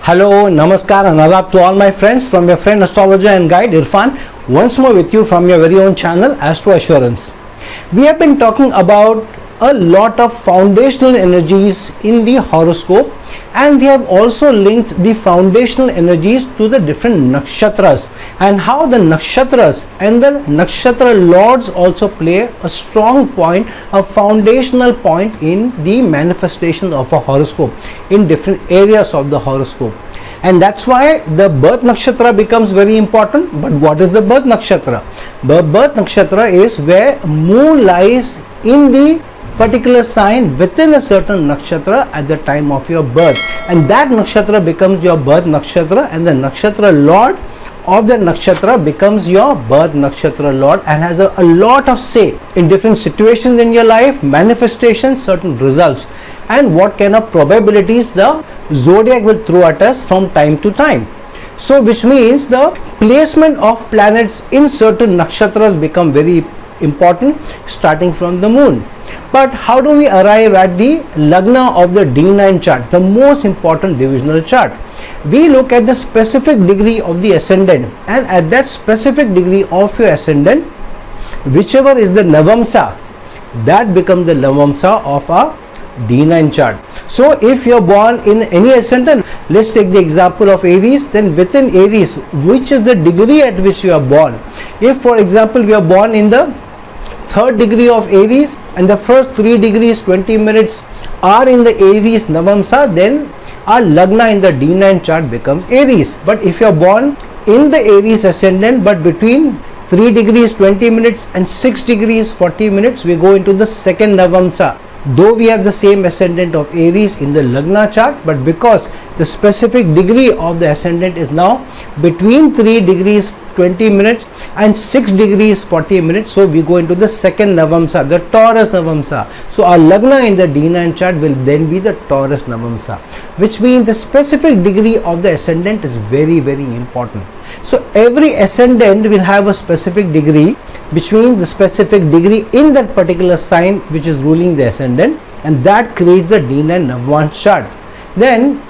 Hello, Namaskar and Adab to all my friends from your friend astrologer and guide Irfan, once more with you from your very own channel Astro Assurance. We have been talking about a lot of foundational energies in the horoscope, and we have also linked the foundational energies to the different nakshatras and how the nakshatras and the nakshatra lords also play a strong point, a foundational point in the manifestation of a horoscope in different areas of the horoscope. And that's why the birth nakshatra becomes very important. But what is the birth nakshatra? The birth nakshatra is where moon lies in the particular sign within a certain nakshatra at the time of your birth, and that nakshatra becomes your birth nakshatra, and the nakshatra lord of the nakshatra becomes your birth nakshatra lord and has a lot of say in different situations in your life, manifestations, certain results, and what kind of probabilities the zodiac will throw at us from time to time. So which means the placement of planets in certain nakshatras become very important, starting from the moon. But how do we arrive at the lagna of the D9 chart, the most important divisional chart? We look at the specific degree of the ascendant, and at that specific degree of your ascendant, whichever is the navamsa, that becomes the navamsa of a D9 chart. So if you are born in any ascendant, let's take the example of Aries, then within Aries, which is the degree at which you are born? If for example we are born in the third degree of Aries and the first 3 degrees 20 minutes are in the Aries navamsa, then our lagna in the D9 chart becomes Aries. But if you are born in the Aries ascendant, but between 3 degrees 20 minutes and 6 degrees 40 minutes, we go into the second navamsa. Though we have the same ascendant of Aries in the lagna chart, but because the specific degree of the ascendant is now between 3 degrees 20 minutes and 6 degrees 40 minutes, so we go into the second navamsa, the Taurus navamsa. So our lagna in the D9 chart will then be the Taurus navamsa, which means the specific degree of the ascendant is very important. So every ascendant will have a specific degree, which means the specific degree in that particular sign which is ruling the ascendant, and that creates the D9 Navamsa chart. Then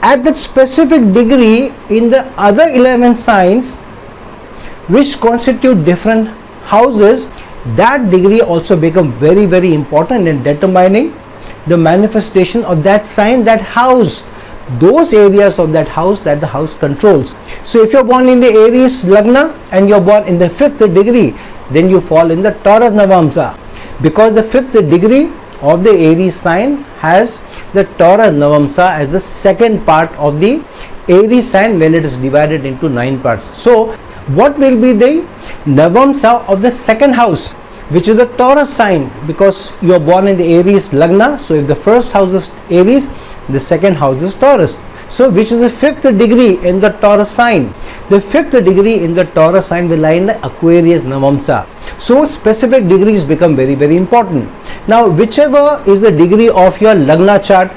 at that specific degree in the other 11 signs which constitute different houses, that degree also becomes very important in determining the manifestation of that sign, that house, those areas of that house that the house controls. So if you're born in the Aries lagna and you're born in the 5th degree, then you fall in the Taurus navamsa, because the 5th degree of the Aries sign has the Taurus navamsa as the second part of the Aries sign when it is divided into 9 parts. So what will be the navamsa of the second house, which is the Taurus sign, because you are born in the Aries lagna? So if the first house is Aries, the second house is Taurus. So which is the 5th degree in the Taurus sign? The 5th degree in the Taurus sign will lie in the Aquarius navamsa. So specific degrees become very important. Now whichever is the degree of your lagna chart,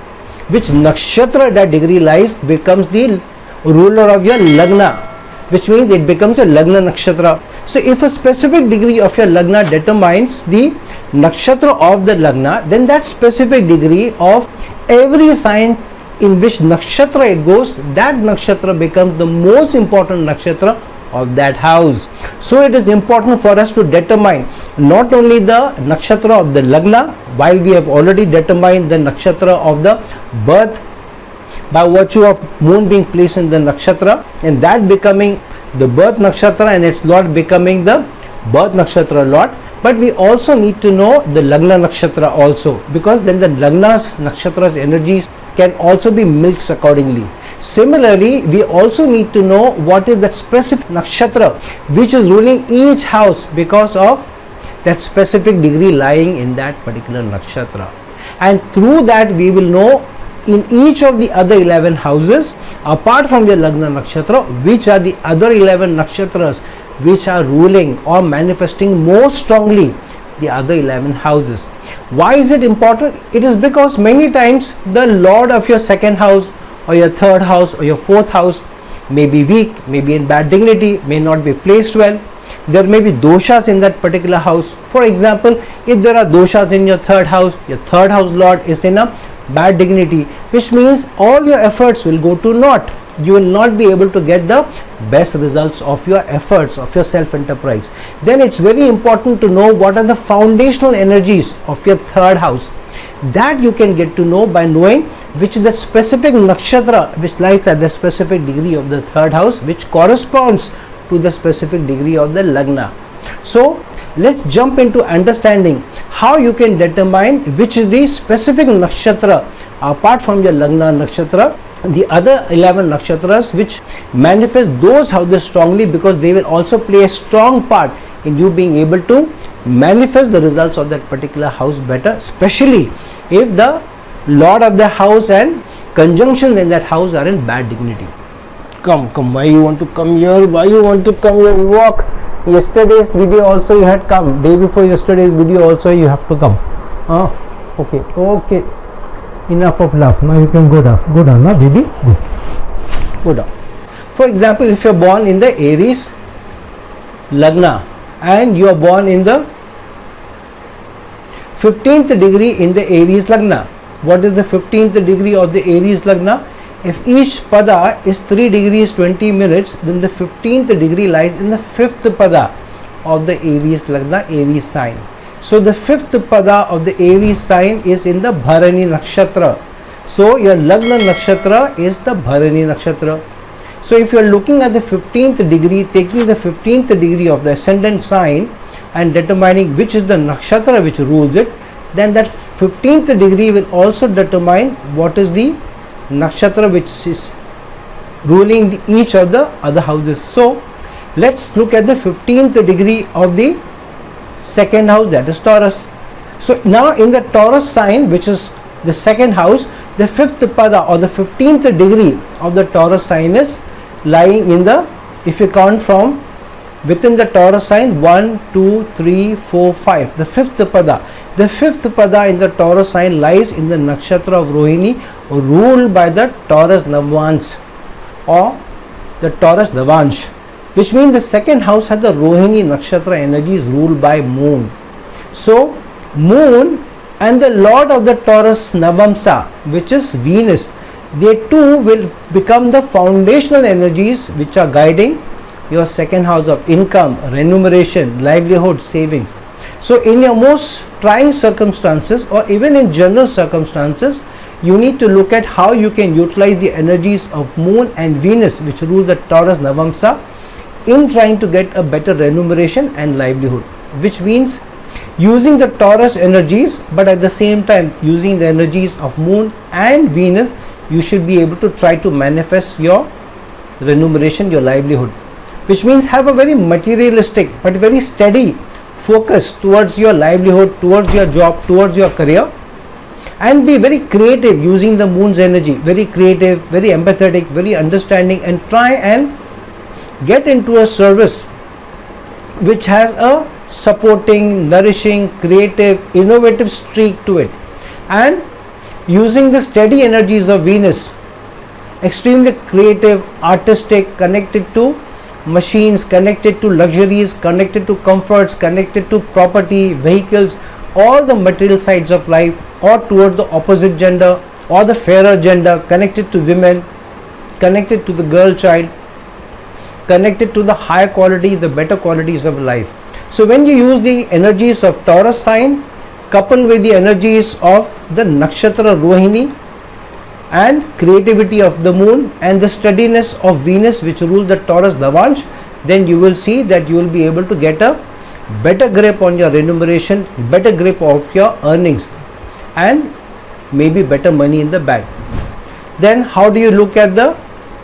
which nakshatra that degree lies becomes the ruler of your lagna, which means it becomes a lagna nakshatra. So if a specific degree of your lagna determines the nakshatra of the lagna, then that specific degree of every sign in which nakshatra it goes, that nakshatra becomes the most important nakshatra of that house. So it is important for us to determine not only the nakshatra of the lagna, while we have already determined the nakshatra of the birth by virtue of moon being placed in the nakshatra and that becoming the birth nakshatra and its lord becoming the birth nakshatra lord, but we also need to know the lagna nakshatra also, because then the lagna's nakshatra's energies can also be mixed accordingly. Similarly, we also need to know what is that specific nakshatra which is ruling each house because of that specific degree lying in that particular nakshatra, and through that we will know in each of the other 11 houses apart from the lagna nakshatra which are the other 11 nakshatras which are ruling or manifesting more strongly the other 11 houses. Why is it important? It is because many times the lord of your second house or your third house or your fourth house may be weak, may be in bad dignity, may not be placed well. There may be doshas in that particular house. For example, if there are doshas in your third house lord is in a bad dignity, which means all your efforts will go to naught. You will not be able to get the best results of your efforts, of your self-enterprise. Then it's very important to know what are the foundational energies of your third house. That you can get to know by knowing which is the specific nakshatra which lies at the specific degree of the third house, which corresponds to the specific degree of the lagna. So let's jump into understanding how you can determine which is the specific nakshatra apart from your lagna nakshatra, the other 11 nakshatras which manifest those houses strongly, because they will also play a strong part in you being able to manifest the results of that particular house better, especially if the lord of the house and conjunctions in that house are in bad dignity. Come, why you want to come here? Why you want to come here? Walk. Yesterday's video also you had come. Day before yesterday's video also you have to come. Okay. Enough of love. Now you can go down. Go down, now baby. Go down. For example, if you are born in the Aries lagna and you are born in the 15th degree in the Aries lagna. What is the 15th degree of the Aries lagna? If each pada is 3 degrees 20 minutes, then the 15th degree lies in the 5th pada of the Aries lagna, Aries sign. So the 5th pada of the Aries sign is in the Bharani nakshatra. So your lagna nakshatra is the Bharani nakshatra. So if you are looking at the 15th degree, taking the 15th degree of the ascendant sign and determining which is the nakshatra which rules it, then that 15th degree will also determine what is the nakshatra which is ruling each of the other houses. So let's look at the 15th degree of the second house, that is Taurus. So now in the Taurus sign, which is the second house, the 5th pada or the 15th degree of the Taurus sign is lying in the, if you count from within the Taurus sign, 1, 2, 3, 4, 5, the 5th pada. The 5th pada in the Taurus sign lies in the nakshatra of Rohini, ruled by the Taurus Navans or the Taurus Navansh, which means the second house has the Rohini nakshatra energies ruled by moon. So moon and the lord of the Taurus Navamsa, which is Venus, they too will become the foundational energies which are guiding your second house of income, remuneration, livelihood, savings. So in your most trying circumstances or even in general circumstances, you need to look at how you can utilize the energies of moon and Venus, which rule the Taurus Navamsa, in trying to get a better remuneration and livelihood, which means using the Taurus energies, but at the same time using the energies of moon and Venus, you should be able to try to manifest your remuneration, your livelihood, which means have a very materialistic but very steady focus towards your livelihood, towards your job, towards your career, and be very creative using the moon's energy, very creative, very empathetic, very understanding, and try and get into a service which has a supporting, nourishing, creative, innovative streak to it, and using the steady energies of Venus, extremely creative, artistic, connected to machines, connected to luxuries, connected to comforts, connected to property, vehicles, all the material sides of life, or toward the opposite gender or the fairer gender, connected to women, connected to the girl child, connected to the higher quality, the better qualities of life. So when you use the energies of Taurus sign coupled with the energies of the nakshatra Rohini and creativity of the moon and the steadiness of Venus, which rule the Taurus Navansh, then you will see that you will be able to get a better grip on your remuneration, better grip of your earnings, and maybe better money in the bank. Then how do you look at the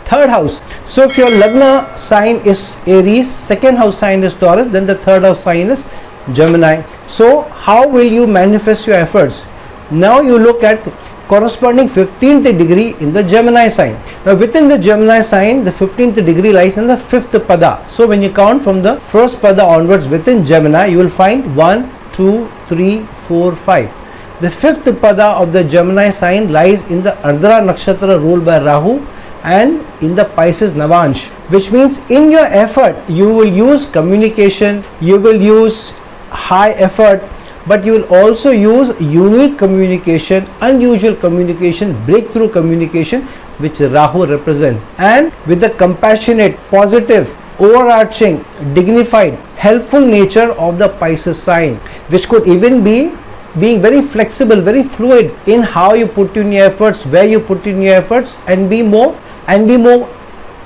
third house? So if your lagna sign is Aries, second house sign is Taurus, then the third house sign is Gemini. So how will you manifest your efforts? Now you look at corresponding 15th degree in the Gemini sign. Now within the Gemini sign, the 15th degree lies in the 5th pada. So when you count from the first pada onwards within Gemini, you will find 1, 2, 3, 4, 5. The 5th pada of the Gemini sign lies in the Ardra nakshatra ruled by Rahu and in the Pisces Navansh, which means in your effort you will use communication, you will use high effort but you will also use unique communication, unusual communication, breakthrough communication, which Rahu represents. And with the compassionate, positive, overarching, dignified, helpful nature of the Pisces sign, which could even be being very flexible, very fluid in how you put in your efforts, where you put in your efforts, and be more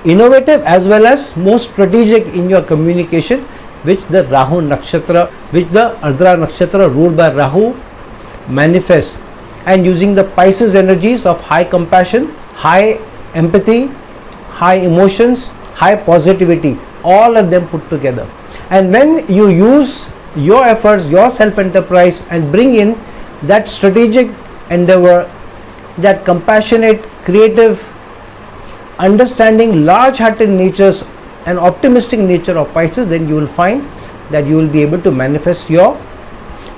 innovative as well as more strategic in your communication, which the Rahu Nakshatra, which the Ardra Nakshatra ruled by Rahu manifests. And using the Pisces energies of high compassion, high empathy, high emotions, high positivity, all of them put together. And when you use your efforts, your self-enterprise, and bring in that strategic endeavor, that compassionate, creative, understanding, large-hearted natures and optimistic nature of Pisces, then you will find that you will be able to manifest your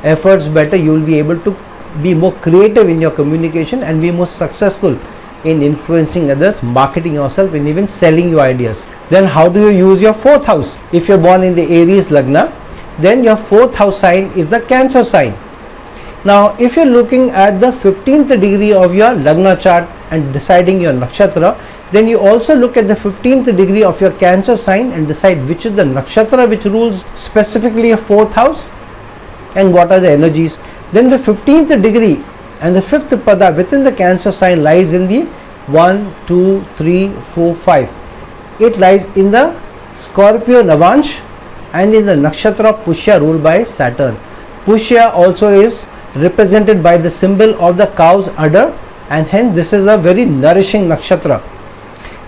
efforts better. You will be able to be more creative in your communication and be more successful in influencing others, marketing yourself, and even selling your ideas. Then how do you use your 4th house? If you're born in the Aries Lagna, then your 4th house sign is the Cancer sign. Now if you're looking at the 15th degree of your Lagna chart and deciding your Nakshatra, then you also look at the 15th degree of your Cancer sign and decide which is the Nakshatra which rules specifically a 4th house and what are the energies. Then the 15th degree and the 5th pada within the Cancer sign lies in the 1, 2, 3, 4, 5. It lies in the Scorpio Navansh and in the Nakshatra Pushya ruled by Saturn. Pushya also is represented by the symbol of the cow's udder, and hence this is a very nourishing Nakshatra,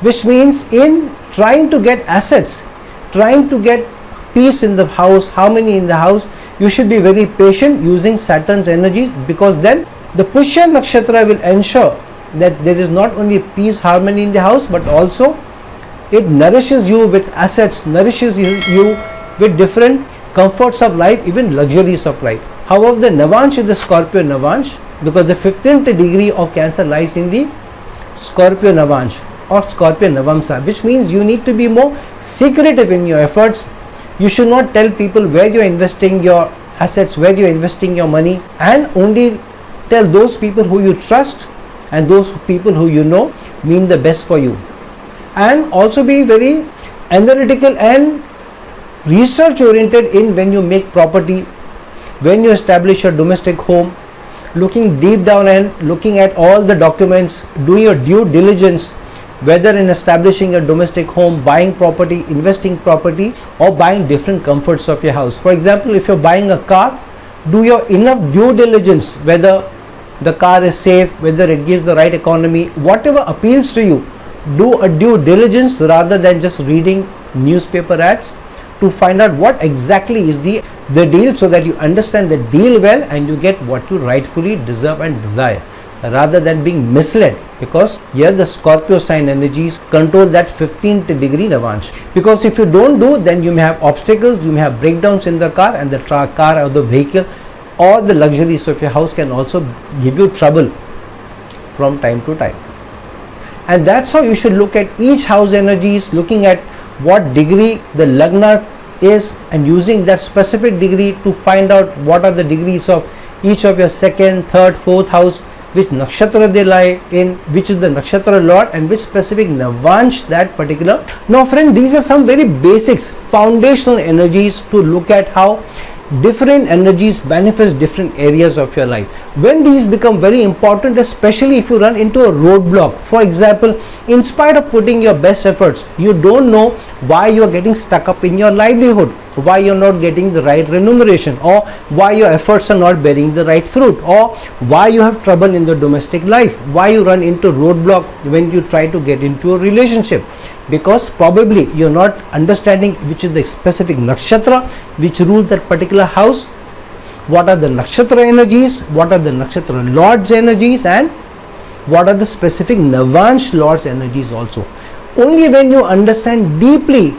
which means in trying to get assets, trying to get peace in the house, harmony in the house, you should be very patient using Saturn's energies, because then the Pushya Nakshatra will ensure that there is not only peace, harmony in the house, but also it nourishes you with assets, nourishes you with different comforts of life, even luxuries of life. However, the Navansh is the Scorpio Navansh, because the 15th degree of Cancer lies in the Scorpio Navansh or Scorpio Navamsa, which means you need to be more secretive in your efforts. You should not tell people where you're investing your assets, where you're investing your money, and only tell those people who you trust and those people who you know mean the best for you. And also be very analytical and research oriented in when you make property, when you establish your domestic home, looking deep down and looking at all the documents, doing your due diligence, whether in establishing a domestic home, buying property, investing property, or buying different comforts of your house. For example, if you're buying a car, do your enough due diligence whether the car is safe, whether it gives the right economy, whatever appeals to you. Do a due diligence rather than just reading newspaper ads to find out what exactly is the deal, so that you understand the deal well and you get what you rightfully deserve and desire, rather than being misled, because here the Scorpio sign energies control that 15th degree Navansh. Because if you don't do, then you may have obstacles, you may have breakdowns in the car, and the car or the vehicle or the luxuries of your house can also give you trouble from time to time. And that's how you should look at each house energies, looking at what degree the Lagna is and using that specific degree to find out what are the degrees of each of your 2nd, 3rd, 4th house, which nakshatra they lie in, which is the nakshatra lord, and which specific Navansh that particular. Now friend, these are some very basics, foundational energies to look at how different energies manifest different areas of your life. When these become very important, especially if you run into a roadblock, for example, in spite of putting your best efforts, you don't know why you are getting stuck up in your livelihood, why you're not getting the right remuneration, or why your efforts are not bearing the right fruit, or why you have trouble in the domestic life, why you run into roadblock when you try to get into a relationship, because probably you're not understanding which is the specific nakshatra which rules that particular house, what are the nakshatra energies, what are the nakshatra lord's energies, and what are the specific Navansh lord's energies also. Only when you understand deeply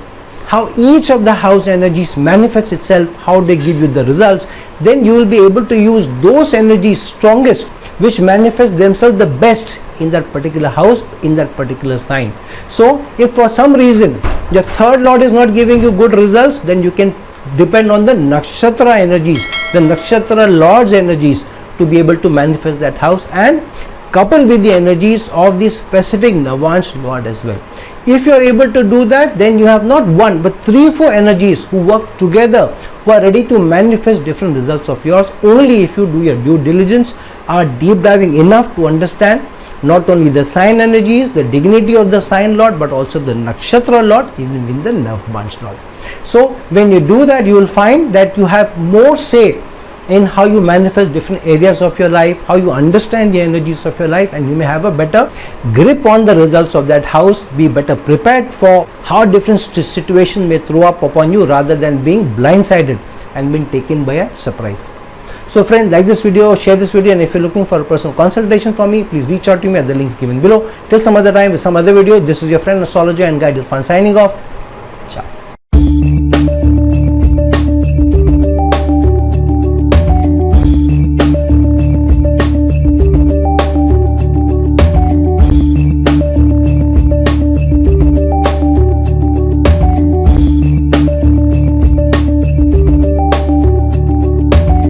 how each of the house energies manifests itself, how they give you the results, then you will be able to use those energies strongest which manifest themselves the best in that particular house, in that particular sign. So if for some reason your 3rd lord is not giving you good results, then you can depend on the Nakshatra energies, the Nakshatra Lord's energies, to be able to manifest that house, and coupled with the energies of the specific Navansh Lord as well. If you are able to do that, then you have not one but 3-4 energies who work together, who are ready to manifest different results of yours, only if you do your due diligence, are deep diving enough to understand not only the sign energies, the dignity of the sign lord, but also the Nakshatra Lord, even in the Navvansh Lord. So when you do that, you will find that you have more say in how you manifest different areas of your life, how you understand the energies of your life, and you may have a better grip on the results of that house, be better prepared for how different situations may throw up upon you, rather than being blindsided and being taken by a surprise. So friends, like this video, share this video, and if you're looking for a personal consultation from me, please reach out to me at the links given below. Till some other time with some other video, this is your friend astrologer and guide Irfan signing off.